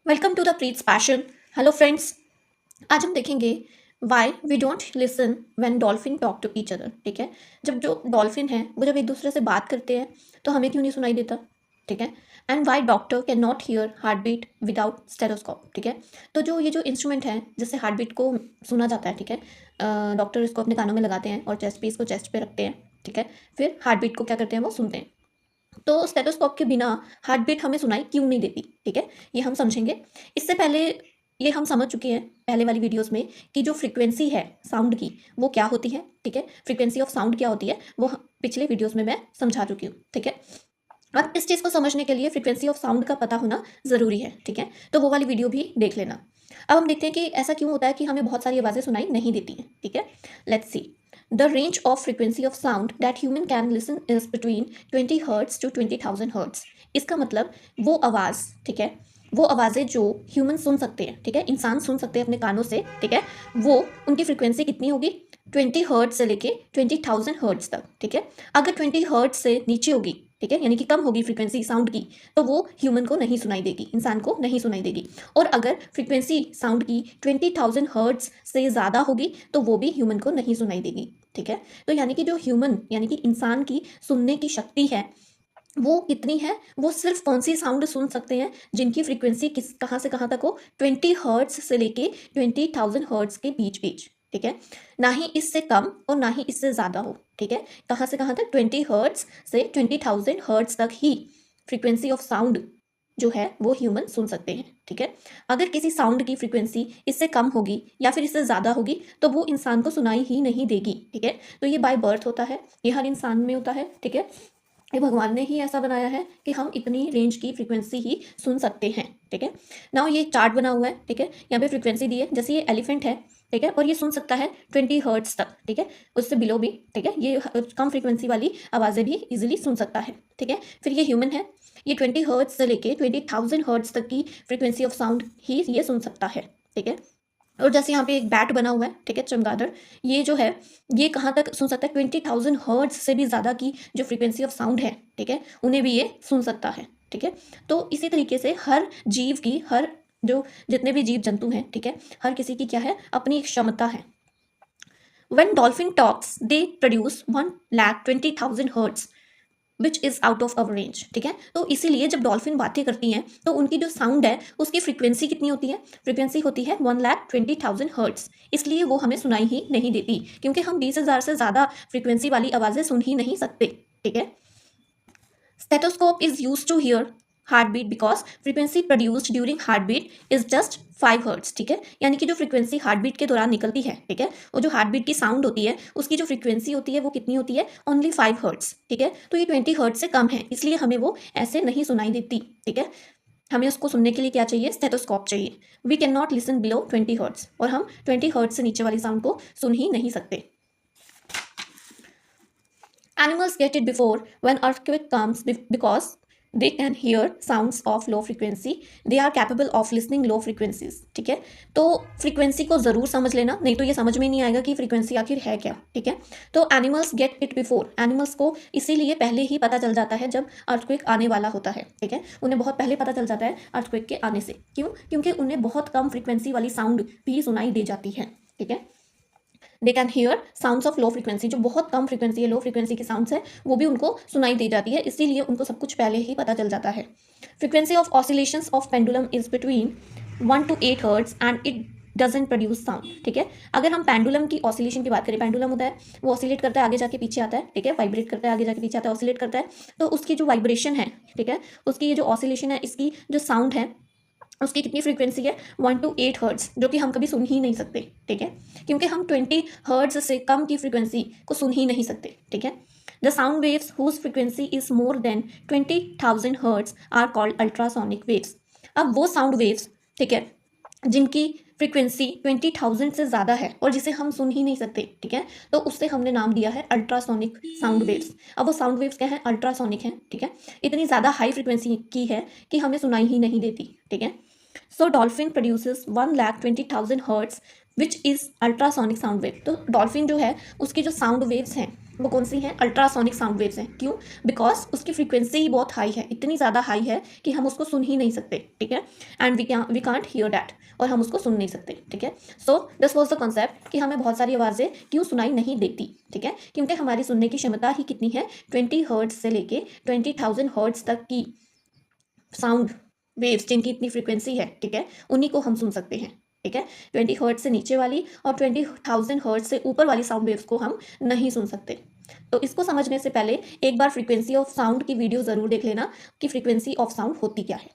Welcome to the Preet's passion. Hello friends, आज हम देखेंगे why we don't listen when dolphin talk to each other. ठीक है, जब जो डॉल्फिन है वो जब एक दूसरे से बात करते हैं तो हमें क्यों नहीं सुनाई देता। ठीक है, and why doctor can not hear heart beat without stethoscope. ठीक है, तो ये जो इंस्ट्रूमेंट है जिससे हार्ट बीट को सुना जाता है, ठीक है, डॉक्टर इसको अपने कानों में लगाते हैं और चेस्ट पीस को चेस्ट पे रखते हैं। ठीक है, फिर हार्ट बीट को क्या करते हैं, वो सुनते हैं। तो स्टेथोस्कोप के बिना हार्ट बीट हमें सुनाई क्यों नहीं देती। ठीक है, ये हम समझेंगे। इससे पहले ये हम समझ चुके हैं पहले वाली वीडियोस में कि जो फ्रीक्वेंसी है साउंड की वो क्या होती है। ठीक है, फ्रीक्वेंसी ऑफ साउंड क्या होती है वो पिछले वीडियोस में मैं समझा चुकी हूँ। ठीक है, अब इस चीज़ को समझने के लिए फ्रीक्वेंसी ऑफ साउंड का पता होना ज़रूरी है। ठीक है, तो वो वाली वीडियो भी देख लेना। अब हम देखते हैं कि ऐसा क्यों होता है कि हमें बहुत सारी आवाज़ें सुनाई नहीं देती हैं। ठीक है, let's see. The range of frequency of sound that human can listen is between 20 hertz to 20,000 hertz. इसका मतलब वो आवाज़, ठीक है, वो आवाज़ें जो ह्यूमन सुन सकते हैं, ठीक है, इंसान सुन सकते हैं अपने कानों से, ठीक है, वो उनकी फ्रीक्वेंसी कितनी होगी, 20 हर्ट्ज से लेके 20,000 हर्ट्ज तक। ठीक है, अगर 20 हर्ट्ज से नीचे होगी, ठीक है, यानी कि कम होगी फ्रीक्वेंसी साउंड की, तो वो ह्यूमन को नहीं सुनाई देगी, इंसान को नहीं सुनाई देगी। और अगर फ्रीक्वेंसी साउंड की 20,000 हर्ट्ज से ज़्यादा होगी तो वो भी ह्यूमन को नहीं सुनाई देगी। ठीक है, तो यानी कि जो ह्यूमन यानी कि इंसान की सुनने की शक्ति है वो कितनी है, वो सिर्फ कौन सी साउंड सुन सकते हैं जिनकी फ्रीक्वेंसी किस कहाँ से कहाँ तक हो, 20 हर्ट्ज से लेके 20,000 हर्ट्ज के बीच बीच। ठीक है, ना ही इससे कम और ना ही इससे ज़्यादा हो। ठीक है, कहाँ से कहाँ तक, 20 हर्ट्ज से 20,000 हर्ट्ज तक ही फ्रीक्वेंसी ऑफ साउंड जो है वो ह्यूमन सुन सकते हैं। ठीक है, अगर किसी साउंड की फ्रीक्वेंसी इससे कम होगी या फिर इससे ज़्यादा होगी तो वो इंसान को सुनाई ही नहीं देगी। ठीक है, तो ये बाय बर्थ होता है, ये हर इंसान में होता है। ठीक है, ये भगवान ने ही ऐसा बनाया है कि हम इतनी रेंज की फ्रीक्वेंसी ही सुन सकते हैं। ठीक है, नाउ ये चार्ट बना हुआ है। ठीक है, यहाँ पे फ्रीक्वेंसी दी है, जैसे ये एलिफेंट है, ठीक है, और ये सुन सकता है 20 हर्ट्ज तक। ठीक है, उससे बिलो भी, ठीक है, ये कम फ्रीक्वेंसी वाली आवाज़ें भी इजीली सुन सकता है। ठीक है, फिर ये ह्यूमन है, ये 20 हर्ट्ज से लेके 20,000 हर्ट्ज तक की फ्रीक्वेंसी ऑफ साउंड ही ये सुन सकता है। ठीक है, और जैसे यहाँ पे एक बैट बना हुआ है, ठीक है, चमगादड़, ये जो है ये कहाँ तक सुन सकता है, 20,000 हर्ट्ज से भी ज़्यादा की जो फ्रीक्वेंसी ऑफ साउंड है, ठीक है, उन्हें भी ये सुन सकता है। ठीक है, तो इसी तरीके से हर जीव की, हर जो जितने भी जीव जंतु हैं, ठीक है, हर किसी की क्या है, अपनी एक क्षमता है। When dolphin talks, they produce 1,20,000 hertz which is out of our range. ठीक है, तो इसीलिए जब डॉल्फिन बातें करती हैं तो उनकी जो साउंड है उसकी फ्रीक्वेंसी कितनी होती है, फ्रीक्वेंसी होती है 1,20,000 हर्ट्स। इसलिए वो हमें सुनाई ही नहीं देती, क्योंकि हम 20,000 से ज़्यादा फ्रीक्वेंसी वाली आवाज़ें सुन ही नहीं सकते। ठीक है, stethoscope is use to hear heart beat because frequency produced during heart beat is just 5 hertz. ठीक है, यानी कि जो फ्रीक्वेंसी हार्ट बीट के दौरान निकलती है, ठीक है, वो जो हार्ट बीट की साउंड होती है उसकी जो फ्रीक्वेंसी होती है वो कितनी होती है, ओनली 5 हर्ट्स। ठीक है, तो ये 20 हर्ट्स से कम है, इसलिए हमें वो ऐसे नहीं सुनाई देती। ठीक है, हमें उसको सुनने के लिए क्या चाहिए, स्टेथोस्कोप चाहिए। We can not listen below 20 hertz, और हम 20 हर्ट्स से नीचे वाली साउंड को सुन ही नहीं सकते। Animals get it before when earthquake comes because they can hear sounds of low frequency. They are capable of listening low frequencies. ठीक है, तो फ्रीक्वेंसी को ज़रूर समझ लेना, नहीं तो ये समझ में नहीं आएगा कि फ्रीक्वेंसी आखिर है क्या। ठीक है, तो animals get it before, animals को इसीलिए पहले ही पता चल जाता है जब अर्थक्वेक आने वाला होता है। ठीक है, उन्हें बहुत पहले पता चल जाता है अर्थक्वेक के आने से। क्यों, क्योंकि उन्हें बहुत कम फ्रीक्वेंसी वाली साउंड भी सुनाई दे जाती है। ठीक है, they can hear sounds of low frequency, जो बहुत कम फ्रीक्वेंसी है, लो फ्रीक्वेंसी की साउंड्स है, वो भी उनको सुनाई दे जाती है, इसीलिए उनको सब कुछ पहले ही पता चल जाता है। Frequency of oscillations of pendulum is between 1 to 8 hertz and it doesn't produce sound. ठीक है, अगर हम पेंडुलम की ऑसिलेशन की बात करें, पेंडुलम होता है वो ऑसिलेट करता है, आगे जाके पीछे आता है। ठीक है, वाइब्रेट करता है, आगे जाके पीछे आता है, ऑसिलेट करता है, तो उसकी जो वाइब्रेशन है, ठीक है, उसकी ये जो ऑसिलेशन है, इसकी जो साउंड है उसकी कितनी फ्रीक्वेंसी है, 1 to 8 हर्ट्ज, जो कि हम कभी सुन ही नहीं सकते। ठीक है, क्योंकि हम 20 हर्ट्ज से कम की फ्रीक्वेंसी को सुन ही नहीं सकते। ठीक है, the sound waves whose frequency is more than 20,000 hertz are called ultrasonic waves. अब वो साउंड वेव्स, ठीक है, जिनकी फ्रीक्वेंसी 20,000 से ज़्यादा है और जिसे हम सुन ही नहीं सकते, ठीक है, तो उससे हमने नाम दिया है अल्ट्रासोनिक साउंड वेव्स। अब वो साउंड वेव्स क्या है, अल्ट्रासोनिक हैं। ठीक है, इतनी ज़्यादा हाई फ्रीक्वेंसी की है कि हमें सुनाई ही नहीं देती। ठीक है, so dolphin produces 1,20,000 hertz which is ultrasonic sound wave. तो डॉल्फिन जो है उसकी जो साउंड वेव्स हैं, वो कौन सी हैं? अल्ट्रासोनिक साउंड वेव्स हैं। क्यों? बिकॉज उसकी फ्रीक्वेंसी ही बहुत हाई है, इतनी ज़्यादा हाई है कि हम उसको सुन ही नहीं सकते, ठीक है। And we can't hear that, और हम उसको सुन नहीं सकते, ठीक है। So this was the concept कि हमें बहुत सारी आवाज़ें क्यों सुनाई नहीं देती, ठीक है। क्योंकि हमारी सुनने की क्षमता ही कितनी है, 20 हर्ट्ज से लेके 20,000 हर्ट्ज तक की साउंड वेव्स जिनकी इतनी फ्रीक्वेंसी है, ठीक है, उन्हीं को हम सुन सकते हैं, ठीक है। 20 हर्ट्ज से नीचे वाली और 20,000 हर्ट्ज से ऊपर वाली साउंड वेव्स को हम नहीं सुन सकते। तो इसको समझने से पहले एक बार फ्रीक्वेंसी ऑफ साउंड की वीडियो ज़रूर देख लेना कि फ्रीक्वेंसी ऑफ साउंड होती क्या है।